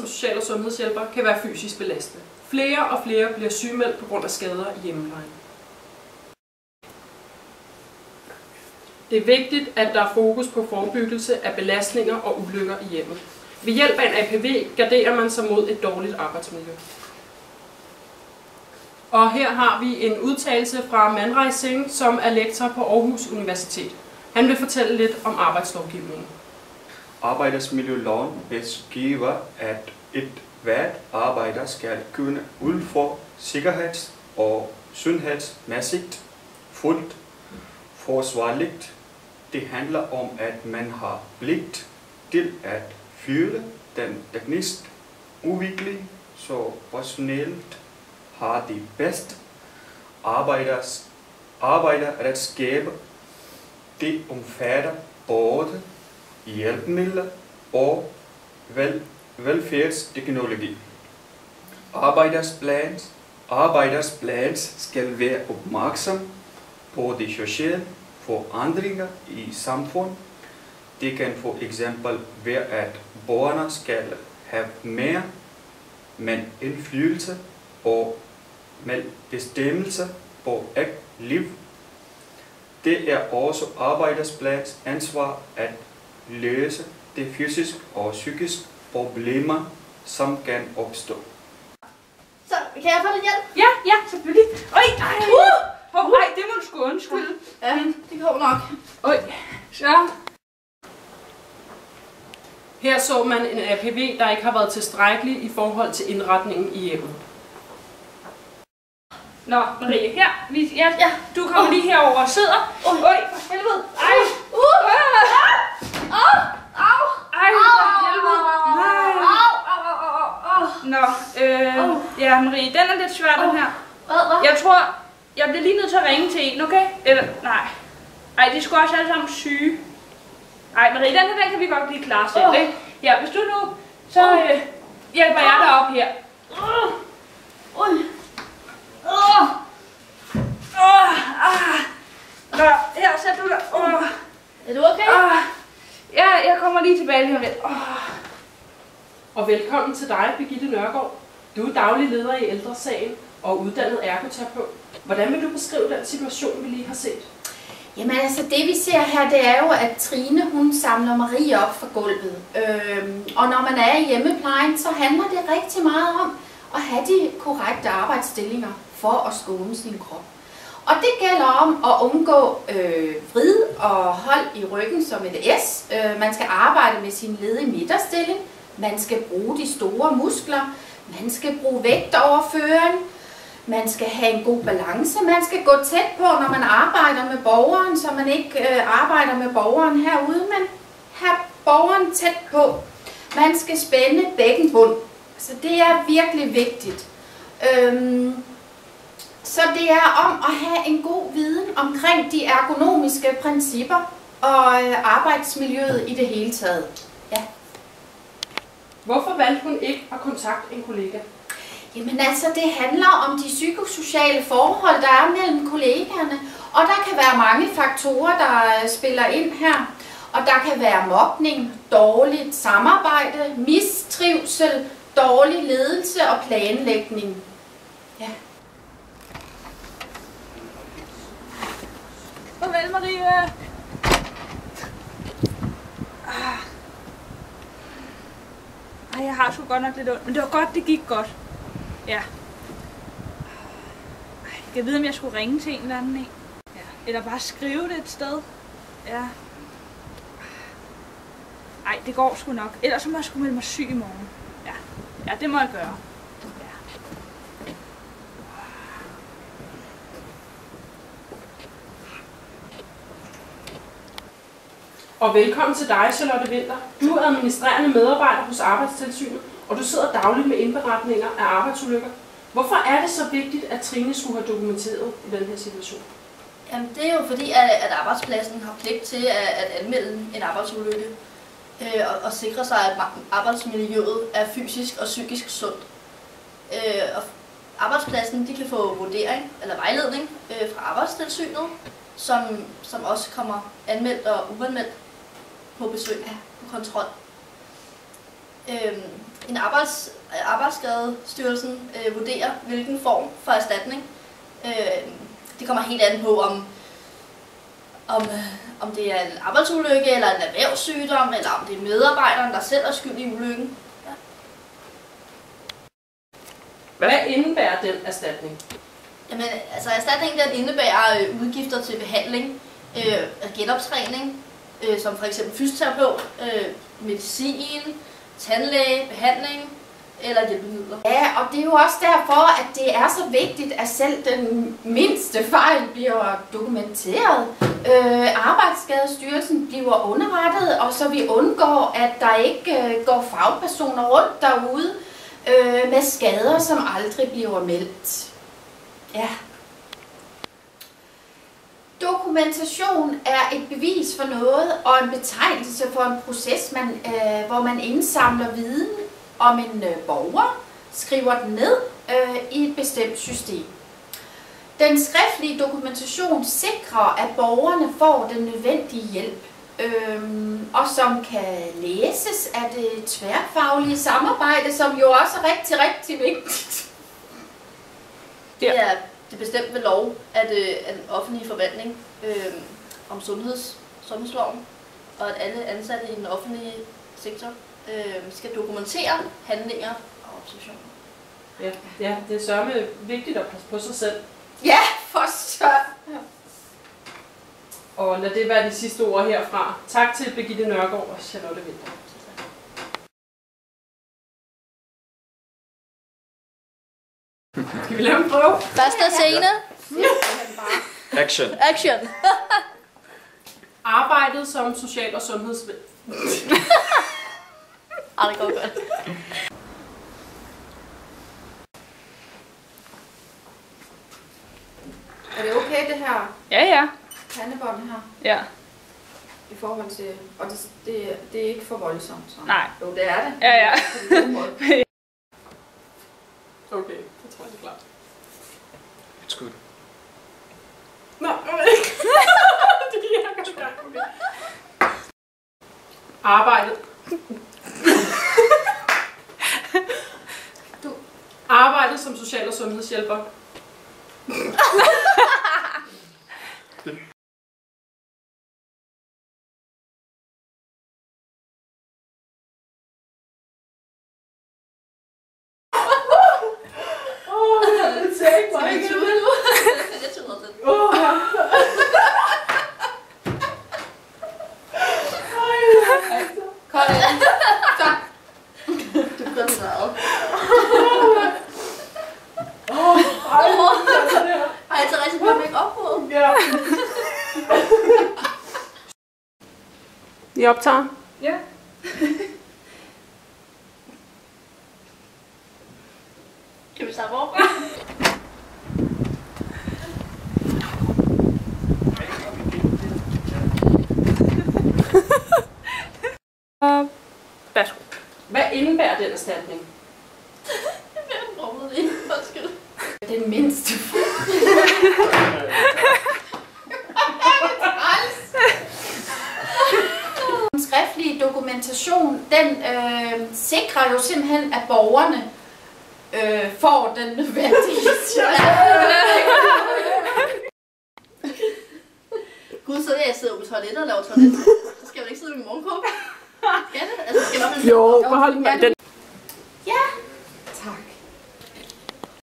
som social- og sundhedshjælper kan være fysisk belastende. Flere og flere bliver sygemeldt på grund af skader i hjemmeplejen. Det er vigtigt, at der er fokus på forebyggelse af belastninger og ulykker i hjemmet. Ved hjælp af en APV garderer man sig mod et dårligt arbejdsmiljø. Og her har vi en udtalelse fra Man Rai Singh, som er lektor på Aarhus Universitet. Han vil fortælle lidt om arbejdslovgivningen. Arbejdsmiljøloven beskriver, at hvert arbejder skal kunne udføre sikkerheds- og sundhedsmæssigt fuldt forsvarligt. Det handler om, at man har pligt til at fylde den teknisk udvikling, så personalet har de bedste arbejderredskaber. Det omfatter både hjælpemidler og velfærdsteknologi. Arbejdsplads skal være opmærksom på de sociale forandringer i samfundet. Det kan for eksempel være, at borgerne skal have mere indflydelse og bestemmelse på eget liv. Det er også arbejdsplads ansvar at løse de fysiske og psykiske problemer, som kan opstå. Så kan jeg få lidt hjælp? Ja, selvfølgelig. Øj, nej, det må du sgu undskylde. Ja, det går nok. Øj, så. Her så man en APV, der ikke har været tilstrækkelig i forhold til indretningen i hjemmet. Nå, Marie, her. Du kommer lige herover og sidder. Øj, for helvede. Ej. Ej, for helvede. Nå, ja, Marie, den er lidt svær, den her. Jeg tror, jeg bliver lige nødt til at ringe til en, okay? Eller, nej. Ej, de er sgu også alle sammen syge. Ej, Marie, den kan vi godt lige klare selv, ikke? Ja, hvis du nu, så hjælper jeg dig op her. Nå, her, sæt du dig. Er du okay? Ja, jeg kommer lige tilbage lige om lidt. Og velkommen til dig, Birgitte Nørgaard. Du er daglig leder i Ældresagen og uddannet ergoterapeut. Hvordan vil du beskrive den situation, vi lige har set? Jamen altså, det vi ser her, det er jo, at Trine, hun samler Marie op fra gulvet. Og når man er i hjemmeplejen, så handler det rigtig meget om at have de korrekte arbejdsstillinger for at skåne sin krop. Og det gælder om at undgå vrid og hold i ryggen som et S. Man skal arbejde med sin led i midterstilling. Man skal bruge de store muskler. Man skal bruge vægtoverføring. Man skal have en god balance. Man skal gå tæt på, når man arbejder med borgeren, så man ikke arbejder med borgeren herude, men have borgeren tæt på. Man skal spænde bækkenbund. Så det er virkelig vigtigt. Så det er om at have en god viden omkring de ergonomiske principper og arbejdsmiljøet i det hele taget. Ja. Hvorfor valgte hun ikke at kontakte en kollega? Jamen altså, det handler om de psykosociale forhold, der er mellem kollegaerne. Og der kan være mange faktorer, der spiller ind her. Og der kan være mobning, dårligt samarbejde, mistrivsel, dårlig ledelse og planlægning. Ja. Farvel, Marie. Ej, jeg har sgu godt nok lidt ondt, men det var godt, det gik godt. Ja. Ej, jeg ved, om jeg skulle ringe til en eller anden en. Ja. Eller bare skrive det et sted. Ja. Ej, det går sgu nok. Ellers så må jeg sgu melde mig syg i morgen. Ja, ja, det må jeg gøre. Ja. Og velkommen til dig, Charlotte Winther. Du er administrerende medarbejder hos Arbejdstilsynet, og du sidder dagligt med indberetninger af arbejdsulykker. Hvorfor er det så vigtigt, at Trine skulle have dokumenteret i den her situation? Jamen, det er jo fordi, at arbejdspladsen har pligt til at anmelde en arbejdsulykke og sikre sig, at arbejdsmiljøet er fysisk og psykisk sundt. Og arbejdspladsen de kan få vurdering eller vejledning fra Arbejdstilsynet, som også kommer anmeldt og uanmeldt på besøg på kontrol. en arbejdsskadestyrelsen vurderer, hvilken form for erstatning. Det kommer helt an på, om det er en arbejdsulykke, eller en erhvervssygdom, eller om det er medarbejderen, der selv er skyld i ulykken. Ja. Hvad indebærer den erstatning? Jamen, altså erstatningen den indebærer udgifter til behandling, genoptræning, som for eksempel fysioterapeut, medicin, tandlæge, behandling eller hjælpemidler. Ja, og det er jo også derfor, at det er så vigtigt, at selv den mindste fejl bliver dokumenteret. Arbejdsskadestyrelsen bliver underrettet, og så vi undgår, at der ikke går fagpersoner rundt derude med skader, som aldrig bliver meldt. Ja. Dokumentation er et bevis for noget og en betegnelse for en proces, hvor man indsamler viden om en borger, skriver den ned i et bestemt system. Den skriftlige dokumentation sikrer, at borgerne får den nødvendige hjælp, og som kan læses af det tværfaglige samarbejde, som jo også er rigtig, rigtig vigtigt. Det er bestemt ved lov, at den offentlige forvaltning om sundhedsloven, og at alle ansatte i den offentlige sektor skal dokumentere handlinger og observationer. Ja, det er sørme vigtigt at passe på sig selv. Ja, for så. Og lad det være de sidste ord herfra. Tak til Birgitte Nørgaard og Charlotte Winther. Skal vi lave en prøve? Første scene. Action. Action. Arbejdet som social- og sundhedsvæsen. Det går godt. Er det okay, det her Ja. pandebånd her? Ja. I forhold til... Og det er ikke for voldsomt, så? Nej. Jo, det er det. Ja. Okay, det tror jeg er klart. It's good. Nå, okay. Det giver jeg godt gang. Okay. Arbejdet. Arbejdet som social- og sundhedshjælper. I optager? Ja. Kan vi starte over? Værsgo. Hvad indebærer den erstatning? Den mindste. Den skriftlige dokumentation, den sikrer jo simpelthen, at borgerne får den nødvendige Gud, så jeg sidder ude på toilettet og laver toilet. Så skal jeg jo ikke sidde med min morgenkåbe. Skal det? Altså, skal jeg Jo, behold den.